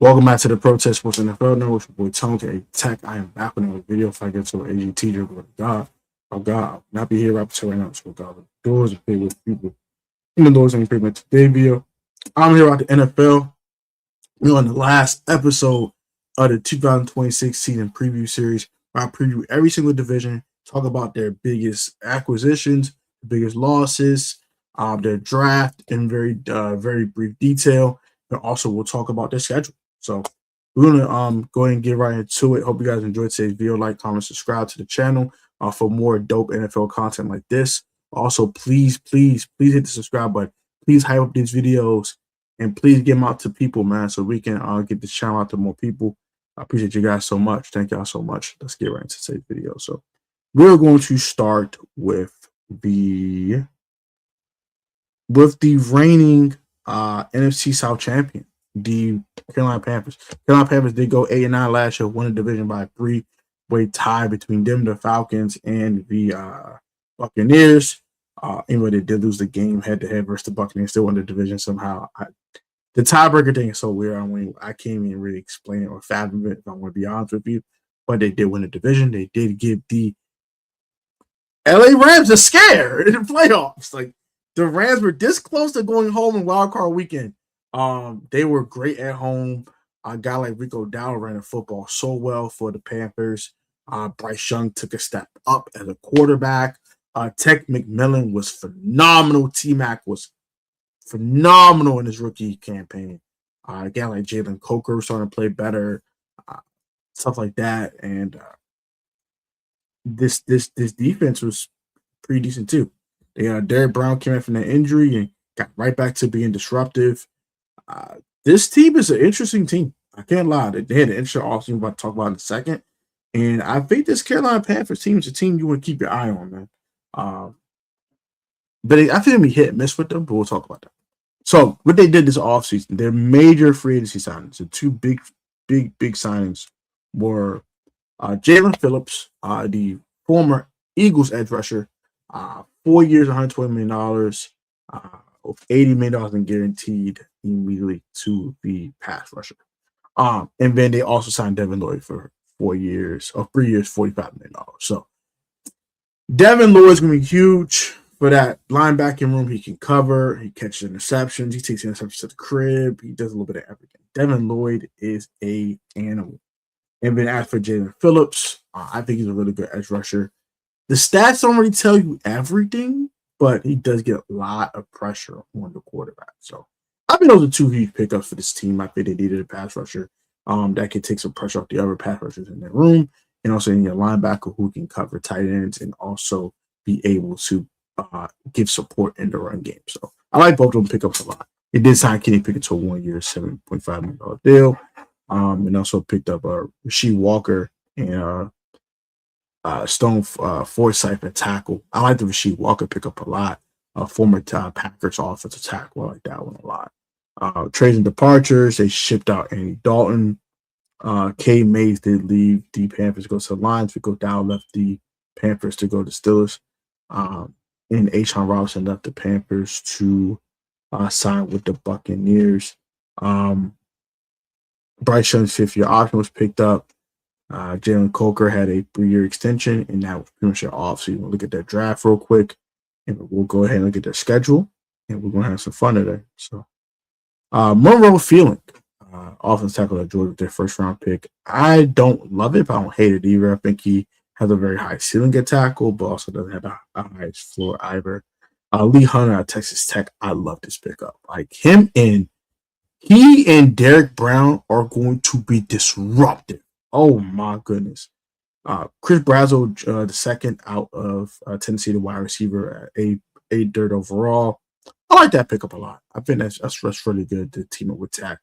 Welcome back to the Protest Sports NFL Network with your boy Tonka Tech. I am back with another video. If I get to an AGT, glory to God. Oh God, I will not be here right up right now. So God, the doors are big with people. In the doors ain't pretty much today's video. I'm here at the NFL. We're on the last episode of the 2026 season preview series where I preview every single division, talk about their biggest acquisitions, the biggest losses, their draft in very brief detail, and also we'll talk about their schedule. So we're gonna go ahead and get right into it. Hope you guys enjoyed today's video. Like, comment, subscribe to the channel for more dope NFL content like this. Also, please hit the subscribe button. Please hype up these videos and please get them out to people, man, so we can get this channel out to more people. I appreciate you guys so much. Thank y'all so much. Let's get right into today's video. So we're going to start with the reigning NFC South champion, the Carolina Panthers. Carolina Panthers did go 8-9 last year, won the division by a 3-way tie between them, the Falcons, and the Buccaneers. Even though they did lose the game head-to-head versus the Buccaneers, still won the division somehow. The tiebreaker thing is so weird. I can't even really explain it or fathom it, if I want to be honest with you. But they did win the division. They did give the LA Rams a scare in the playoffs. Like, the Rams were this close to going home in Wild Card Weekend. They were great at home. A guy like Rico Dowdle ran the football so well for the Panthers. Bryce Young took a step up as a quarterback. Tech McMillan was phenomenal. T-Mac was phenomenal in his rookie campaign. A guy like Jalen Coker was starting to play better, stuff like that. And this defense was pretty decent too. Derek Brown came in from that injury and got right back to being disruptive. This team is an interesting team. I can't lie. They had an interesting offseason about to talk about in a second. And I think this Carolina Panthers team is a team you want to keep your eye on, man. But I think we hit and miss with them, but we'll talk about that. So what they did this offseason, their major free agency signings, the two big signings were Jalen Phillips, the former Eagles edge rusher, 4 years, $120 million, $80 million in guaranteed immediately to the pass rusher. And then they also signed Devin Lloyd for 3 years, $45 million. So Devin Lloyd's going to be huge for that linebacking room. He can cover, he catches interceptions, he takes interceptions to the crib, he does a little bit of everything. Devin Lloyd is an animal. And then as for Jalen Phillips, I think he's a really good edge rusher. The stats don't really tell you everything, but he does get a lot of pressure on the quarterback. So I think those are two huge pickups for this team. I think they needed a pass rusher that could take some pressure off the other pass rushers in their room, and also in your linebacker who can cover tight ends and also be able to give support in the run game. So I like both of them pickups a lot. They did sign Kenny Pickett to a 1 year, $7.5 million deal, and also picked up Rasheed Walker and Stone Forsythe at tackle. I like the Rasheed Walker pickup a lot. Former Packers offensive tackle. I like that one a lot. Trades and departures. They shipped out Andy Dalton. K. Mays did leave the Panthers to go to the Lions. Rico Dowdle left the Panthers to go to Steelers. And A'Shawn Robinson left the Panthers to sign with the Buccaneers. Bryce Young's 5th-year option was picked up. Jalen Coker had a 3-year extension, and that was pretty much off. So you want to look at their draft real quick, and we'll go ahead and look at their schedule, and we're going to have some fun today. So, Monroe Feeling, offensive tackle at Georgia, their first-round pick. I don't love it, but I don't hate it either. I think he has a very high ceiling at tackle, but also doesn't have a high floor either. Lee Hunter at Texas Tech, I love this pickup. Like he and Derek Brown are going to be disruptive. Oh my goodness. Chris Brazzell, the second out of Tennessee, the wide receiver, a dirt overall. I like that pickup a lot. I think that's really good to team up with Tech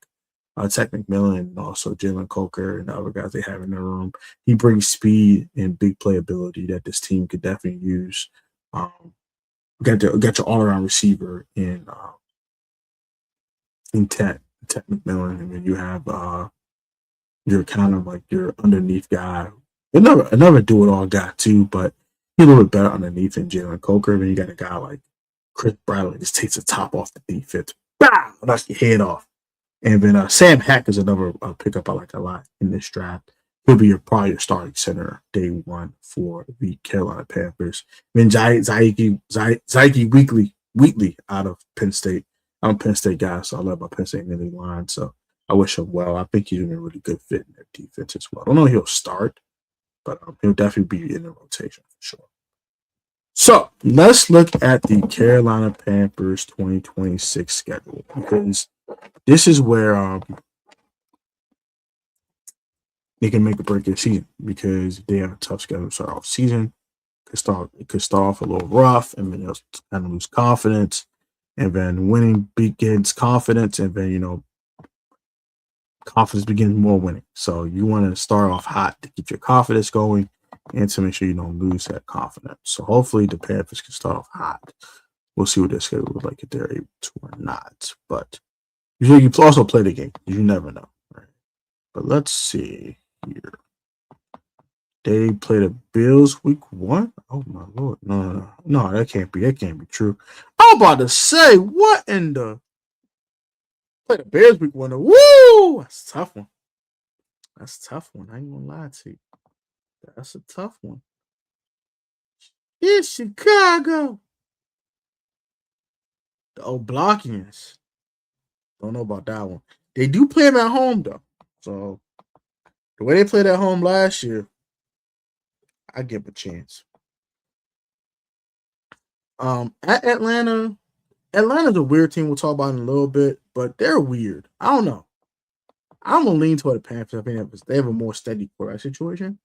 McMillan, and also Jalen Coker and the other guys they have in their room. He brings speed and big playability that this team could definitely use. Got your all-around receiver in Tech McMillan, and then you have you're kind of like your underneath guy. Another do-it-all guy too, but he's a little bit better underneath than Jalen Coker. Then you got a guy like Chris Bradley just takes the top off the defense. Bow! Knocks your head off. And then Sam Hack is another pickup I like a lot in this draft. He'll be probably your starting center day one for the Carolina Panthers. Then Zaiki Wheatley out of Penn State. I'm a Penn State guy, so I love my Penn State in the line. So I wish him well. I think he's a really good fit in their defense as well. I don't know if he'll start, but he'll definitely be in the rotation for sure. So let's look at the Carolina Panthers 2026 schedule, because this is where they can make a break their season, because they have a tough schedule to start off season. It could start off a little rough, and then they'll kind of lose confidence, and then winning begins confidence, and then confidence begins more winning. So you want to start off hot to keep your confidence going and to make sure you don't lose that confidence. So hopefully the Panthers can start off hot. We'll see what their schedule looks like, if they're able to or not. But you also play the game. You never know. Right? But let's see here. They play the Bills week 1. Oh my lord. No, that can't be true. I'm about to say, what in the play the Bears week 1? Woo! That's a tough one. I ain't gonna lie to you. That's a tough one. It's Chicago. The Oblockians. Don't know about that one. They do play them at home, though. So, the way they played at home last year, I give them a chance. At Atlanta's a weird team we'll talk about in a little bit, but they're weird. I don't know. I'm going to lean toward the Panthers. I think they have a more steady quarterback situation.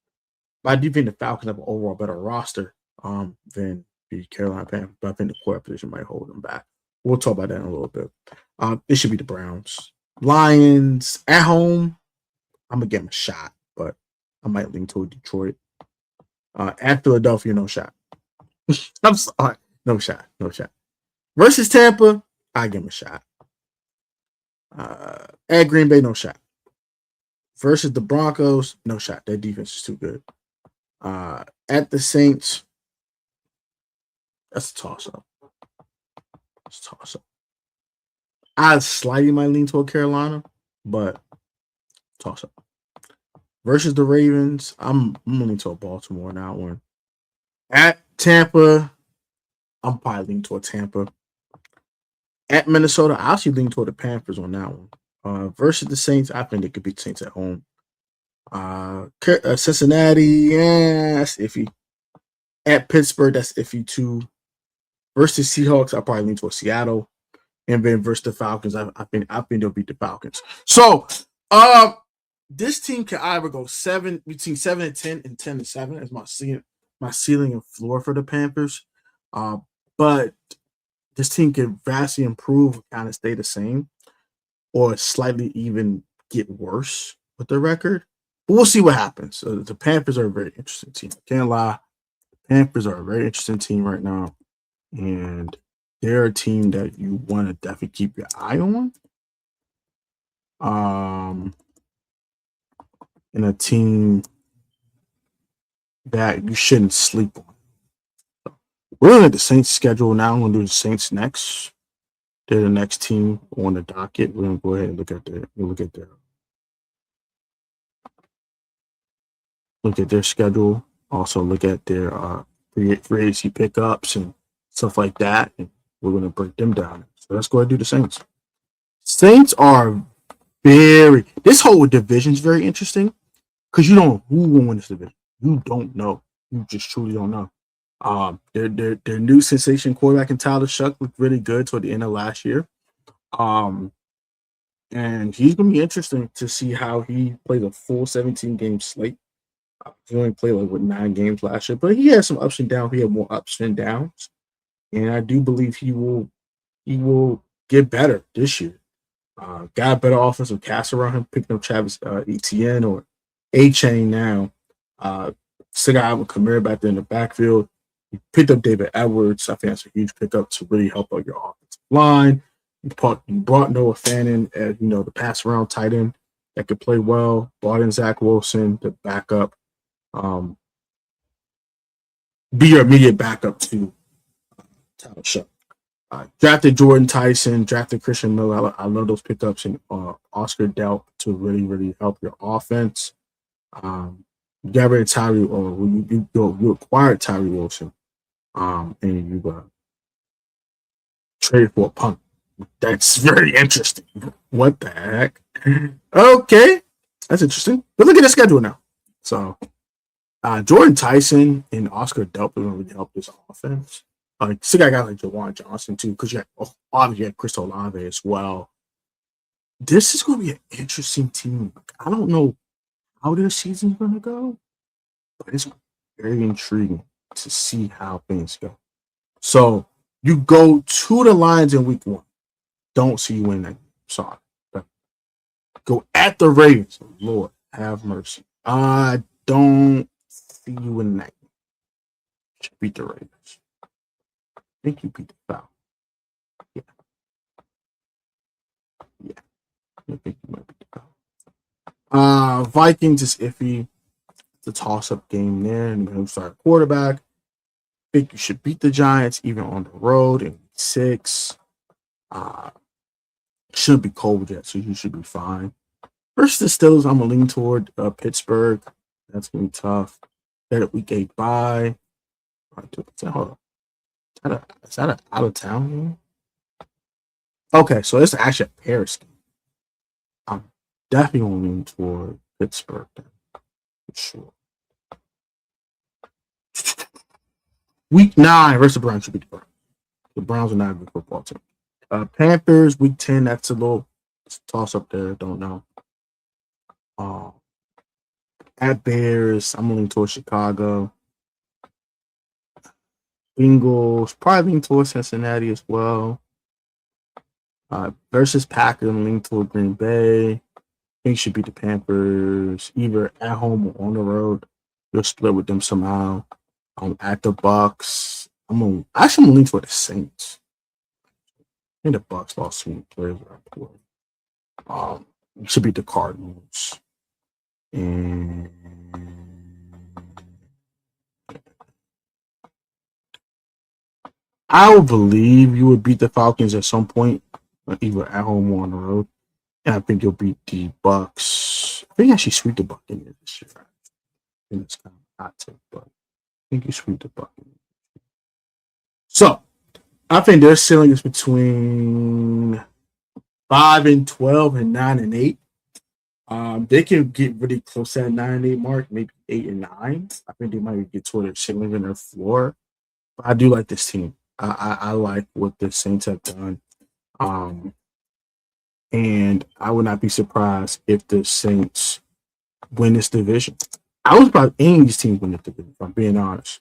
But I do think the Falcons have an overall better roster than the Carolina Panthers. But I think the quarterback position might hold them back. We'll talk about that in a little bit. It should be the Browns. Lions at home, I'm going to give them a shot, but I might lean toward Detroit. At Philadelphia, no shot. I'm sorry. No shot. Versus Tampa, I give them a shot. At Green Bay, no shot. Versus the Broncos, no shot. Their defense is too good. At the Saints, that's a toss-up. I slightly might lean toward Carolina, but toss-up. Versus the Ravens, I'm leaning toward Baltimore in that one. At Tampa, I'm probably leaning toward Tampa. At Minnesota, I actually lean toward the Panthers on that one. Versus the Saints, I think they could beat the Saints at home. Cincinnati, that's iffy. At Pittsburgh, that's iffy too. Versus Seahawks, I probably lean toward Seattle. And then versus the Falcons, I think they'll beat the Falcons. So, this team can either go between 7 and 10 and 10 and 7 as my ceiling and floor for the Panthers. But this team can vastly improve, kind of stay the same, or slightly even get worse with the record. But we'll see what happens. The Panthers are a very interesting team. I can't lie. The Panthers are a very interesting team right now. And they're a team that you want to definitely keep your eye on. And a team that you shouldn't sleep on. We're looking at the Saints schedule now. I'm going to do the Saints next. They're the next team on the docket. We're going to go ahead and look at their schedule. Also look at their free agency pickups and stuff like that. And we're going to break them down. So let's go ahead and do the Saints. Saints are this whole division is very interesting, because you don't know who will win this division. You don't know. You just truly don't know. Their new sensation quarterback in Tyler Shough looked really good toward the end of last year. And he's going to be interesting to see how he plays a full 17-game slate. He only played 9 games last year, but he had some ups and downs. He had more ups and downs, and I do believe he will get better this year. Got a better offensive cast around him, picking up Travis Etienne or A-Chain now. Still got Alvin Kamara back there in the backfield. You picked up David Edwards. I think that's a huge pickup to really help out your offensive line. You brought Noah Fannin as the pass around tight end that could play well. Brought in Zach Wilson to back up, be your immediate backup to Tyler Shough. Drafted Jordan Tyson, drafted Christian Miller. I love those pickups, and Oscar Delp to really, really help your offense. You got rid of Tyree, or you acquired Tyree Wilson, and you traded for a punt. That's very interesting. What the heck? Okay, that's interesting. But look at the schedule now. So, Jordan Tyson and Oscar Delp are going to really help this offense. Still got a guy like Jawan Johnson too, because obviously you have Chris Olave as well. This is going to be an interesting team. I don't know how their season's going to go, but it's very intriguing to see how things go. So you go to the Lions in week 1. Don't see you win that game. Sorry. But go at the Ravens. Lord, have mercy. I don't see you win that game. You should beat the Ravens. I think you beat the Falcons. Yeah. I think you might beat the Falcons. Vikings is iffy. It's a toss-up game there, and who start quarterback. I think you should beat the Giants even on the road in week 6. Shouldn't be cold yet, so you should be fine. Versus the Steelers, I'm gonna lean toward Pittsburgh. That's gonna be tough. That week 8 bye. Hold on. Is that an out of town game? Okay, so it's actually a Paris game. I'm definitely gonna lean toward Pittsburgh then, for sure. Week 9 versus the Browns should be the Browns. The Browns are not a good football team. Panthers, week 10, that's a little toss up there. Don't know. At Bears, I'm leaning towards Chicago. Bengals, probably leaning towards Cincinnati as well. Versus Packers, I'm leaning toward Green Bay. I think should beat the Panthers either at home or on the road. You'll split with them somehow. At the Bucks, I'm gonna lean toward the Saints. I think the Bucks lost some players are important. Should beat the Cardinals. And I would believe you would beat the Falcons at some point, either at home or on the road. And I think you'll beat the Bucks. I think you actually sweep the Buccaneers this year. I think it's kind of hot take, but I think you sweep the Buccaneers. So I think their ceiling is between 5-12 and 9-8. They can get really close to that 9-8 mark, maybe 8-9. I think they might get toward their ceiling and their floor. But I do like this team. I like what the Saints have done. And I would not be surprised if the Saints win this division. I was surprised any of these teams win this division, if I'm being honest.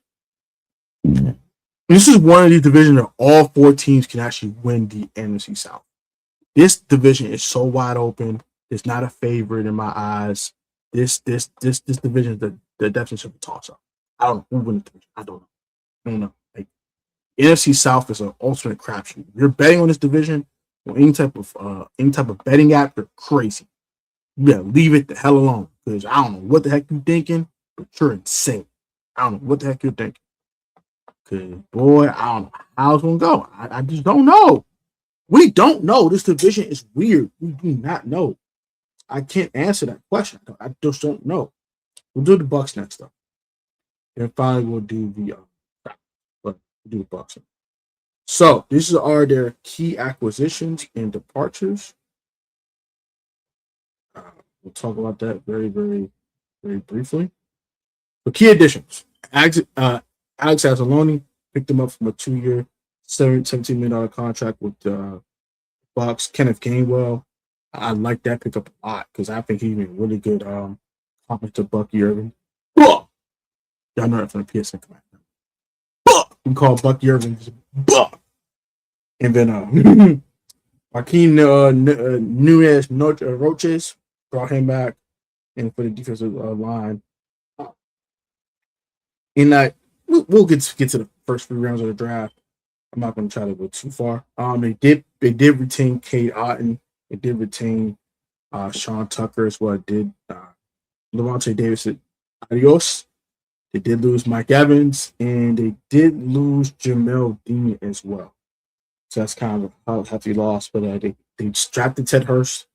This is one of these divisions where all 4 teams can actually win the NFC South. This division is so wide open. It's not a favorite in my eyes. This division is the definition of a toss-up. I don't know who wins the division. I don't know. Like, NFC South is an ultimate crapshoot. If you're betting on this division or any type of betting app, you're crazy. You gotta leave it the hell alone, because I don't know what the heck you're thinking, but you're insane. I don't know what the heck you're thinking. Because, boy, I don't know how it's gonna go. I just don't know. We don't know. This division is weird. We do not know. I can't answer that question. I just don't know. We'll do the Bucks next up. And finally we'll do we'll do the Bucks. So these are their key acquisitions and departures. We'll talk about that very, very, very briefly. The key additions. Alex Anzalone picked him up from a 2-year, $17 million contract with the Bucks. Kenneth Gainwell, I like that pickup a lot because I think he's been really good compliment to Bucky Irving. Y'all know that from the PSN command. We call Bucky Irving and then Joaquin Nunez Roches brought him back and for the defensive line. And we'll get to the first 3 rounds of the draft. I'm not going to try to go too far. They did retain Cade Otton. They did retain Sean Tucker as well. Did Levante Davis adios. They did lose Mike Evans, and they did lose Jamel Dean as well. So that's kind of a hefty loss. But they drafted Ted Hurst.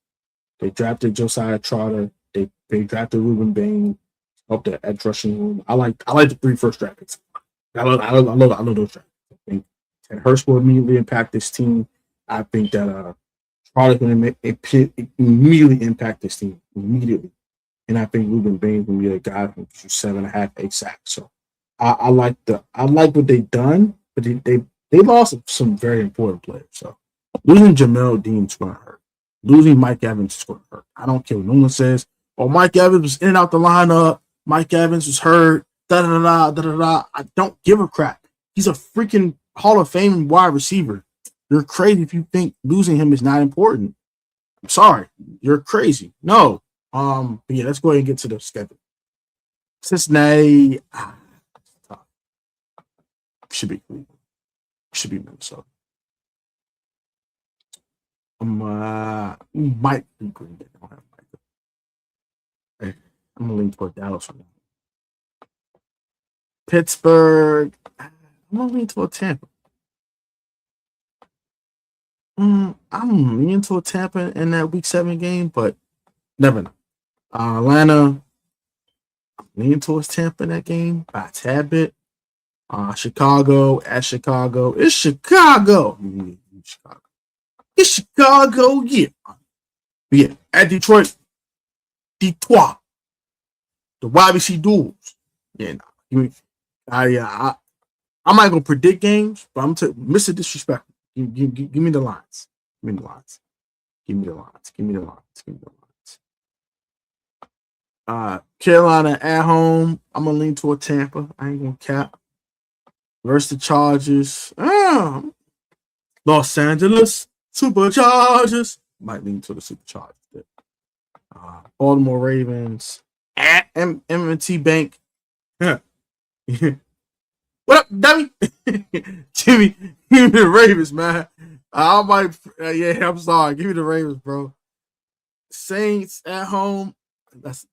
They drafted Josiah Trotter. They drafted Ruben Bain up the edge rushing room. I like the 3 first draft picks. I love those drafts. I think Ted Hurst will immediately impact this team. I think that Trotter going to immediately impact this team immediately. And I think Ruben Bain will be a guy who gives you 7.5, 8 sacks. So I like what they've done, but they lost some very important players. So losing Jamel Dean's going to hurt. Losing Mike Evans is going to hurt. I don't care what no one says. Oh, Mike Evans was in and out the lineup. Mike Evans was hurt. Da da da da da da. I don't give a crap. He's a freaking Hall of Fame wide receiver. You're crazy if you think losing him is not important. I'm sorry. You're crazy. No. But yeah, let's go ahead and get to the schedule. Cincinnati should be Cleveland. Should be Minnesota. Might be Green Bay. I don't have Hey, I'm gonna lean toward Dallas right now. Pittsburgh. I'm gonna lean toward Tampa. I'm leaning toward Tampa in that Week 7 game, but never know. Atlanta. I'm leaning towards Tampa in that game by a tad bit. Chicago at Chicago. It's Chicago. Chicago. It's Chicago, yeah. But yeah, at Detroit. Detroit. The YBC duels. Yeah, nah. I'm not gonna predict games, but I'm to Mr. Disrespectful. Give me the lines. Give me the lines. Give me the lines. Give me the lines. Give me the lines. Carolina at home. I'm gonna lean toward Tampa. I ain't gonna cap. Versus the Chargers. Los Angeles Superchargers. Might lean to the Superchargers. Baltimore Ravens at M&T Bank. What up, dummy? Jimmy, give me the Ravens, man. I'm sorry. Give me the Ravens, bro. Saints at home. That's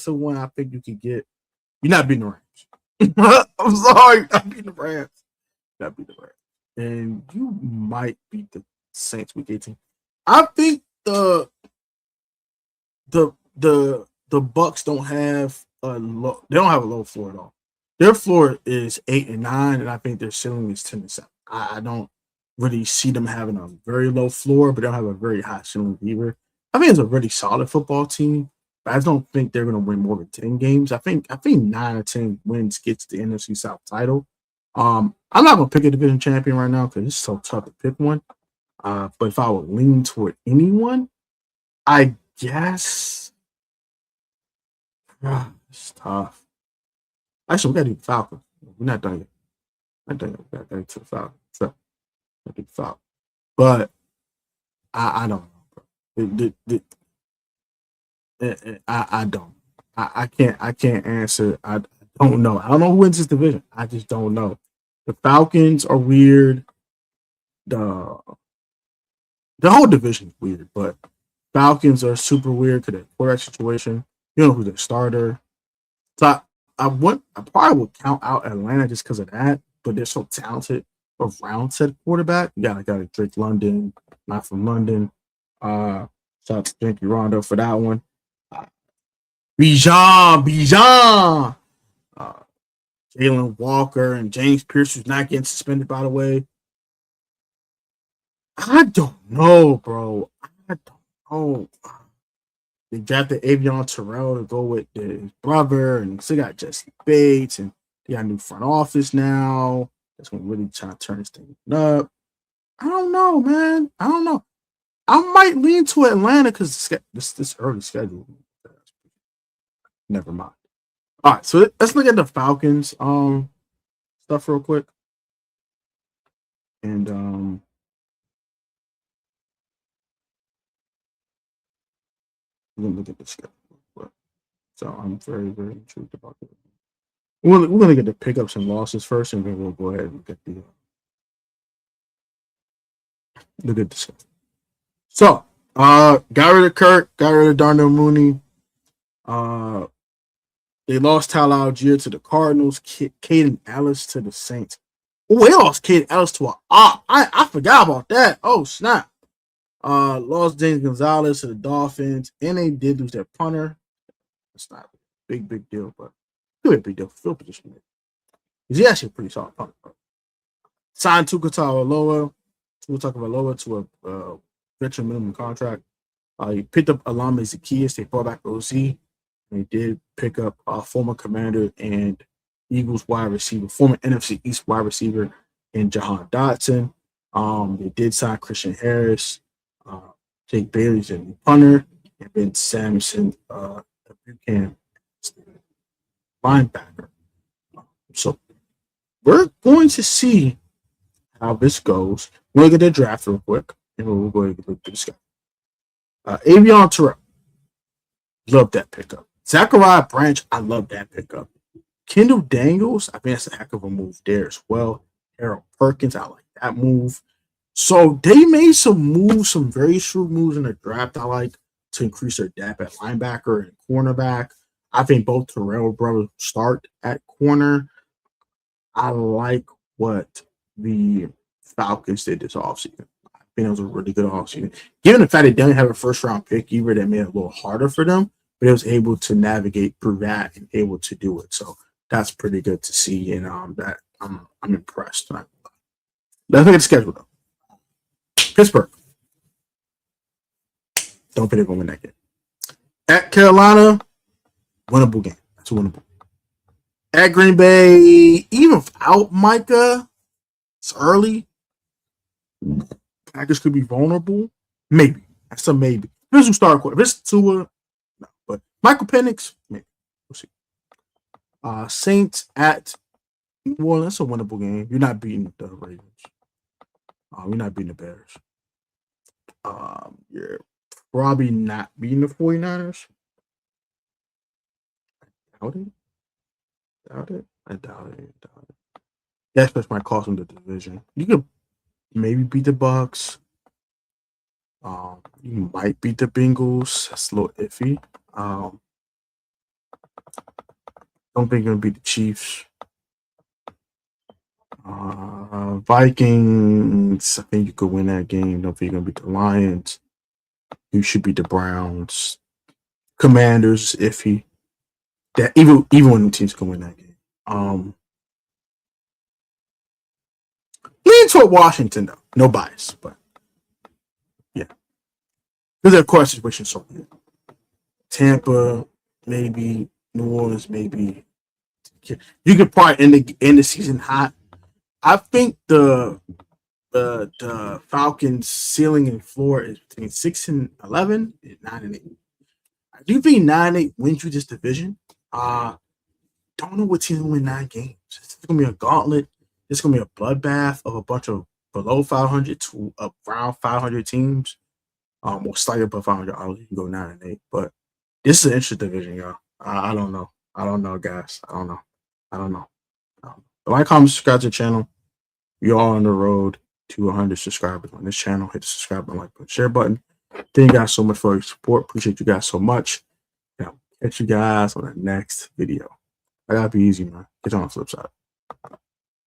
a one I think you can get. You're not beating the Rams. I'm sorry. I'm beating the Rams. Not beating the Rams. And you might beat the Saints week 18. I think the Bucks don't have a low floor at all. Their floor is 8 and 9, and I think their ceiling is 10 and 7. I don't really see them having a very low floor, but they don't have a very high ceiling either. I think it's a really solid football team, but I don't think they're going to win more than 10 games. I think 9 or 10 wins gets the NFC South title. I'm not going to pick a division champion right now because it's so tough to pick one. But if I would lean toward anyone, I guess it's tough. Actually, we got to do the Falcons. We're not done yet. We got to to the Falcons. So, do the Falcons. But I don't know. I don't. I can't answer. I don't know. I don't know who wins this division. I just don't know. The Falcons are weird. The whole division is weird, but Falcons are super weird because of the quarterback situation. You know who's their starter. So I probably would count out Atlanta just because of that, but they're so talented around said quarterback. You got a Drake London, not from London. Shout out to Janky Rondo for that one. Bijan. Jalen Walker and James Pierce, who's not getting suspended, by the way. I don't know, bro. I don't know. They drafted Avion Terrell to go with his brother, and still got Jesse Bates, and they got a new front office now. That's going to really try to turn this thing up. I don't know, man. I don't know. I might lean to Atlanta because this early schedule. Never mind. All right, so let's look at the Falcons stuff real quick. And we're gonna look at the schedule. So I'm very, very intrigued about it. We're gonna get the pickups and losses first, and then we'll go ahead and get the good schedule. So got rid of Kirk, got rid of Darnell Mooney. They lost Tyler Algier to the Cardinals, Caden Ellis to the Saints. Oh, they lost Kate Ellis to a op. I forgot about that. Oh, snap. Lost James Gonzalez to the Dolphins, and they did lose their punter. It's not a big deal, but could be a big deal for field position. He's actually a pretty solid punter. Signed Tua Tagovailoa to a veteran minimum contract. He picked up Alama Zaccheaus, they brought back OC. They did pick up former Commander and Eagles wide receiver, former NFC East wide receiver, and Jahan Dotson. They did sign Christian Harris, Jake Bailey's a new punter, and Ben Samson, a Buchanan linebacker. So we're going to see how this goes. We'll look at the draft real quick, and we'll go ahead and look at this guy. Avion Terrell, love that pickup. Zachariah Branch, I love that pickup. Kendall Daniels, I think that's a heck of a move there as well. Harold Perkins, I like that move. So they made some very shrewd moves in the draft I like to increase their depth at linebacker and cornerback. I think both Terrell brothers start at corner. I like what the Falcons did this offseason. I think it was a really good offseason. Given the fact they didn't have a first-round pick either, that made it a little harder for them, but it was able to navigate through that and able to do it. So that's pretty good to see, and that I'm impressed. Let's look at the schedule, though. Pittsburgh. Don't think they're going to win that game. At Carolina, winnable game. That's a winnable. At Green Bay, even without Micah, it's early. Packers could be vulnerable. Maybe. That's a maybe. This will start quick. If it's Tua, no. But Michael Penix, maybe. We'll see. Saints at New Orleans, that's a winnable game. You're not beating the Ravens. You're not beating the Bears. You're probably not beating the 49ers. I doubt it. That just might cost them the division. You could maybe beat the Bucks. You might beat the Bengals. That's a little iffy. Don't think you're gonna beat the Chiefs. Vikings, I think you could win that game. Don't think you're gonna beat the Lions. You should beat the Browns. Commanders, iffy. That even when the teams can win that game. Lean toward Washington though. No bias, but yeah. Because of course situation so good. Tampa, maybe New Orleans, maybe. You could probably end the season hot. I think the Falcons' ceiling and floor is between 6-11 and 9-8. I do think 9-8 wins you this division. Don't know what team will win 9 games. It's gonna be a gauntlet. It's gonna be a bloodbath of a bunch of below 500 to around 500 teams. Or slightly above 500. You can go 9-8, but this is an interesting division, y'all. I don't know. I don't know, guys. I don't know. Like, comment, subscribe to the channel. You're all on the road to 100 subscribers on this channel. Hit the subscribe button, like button, share button. Thank you guys so much for your support. Appreciate you guys so much. Catch you guys on the next video. I gotta be easy, man. Get on the flip side.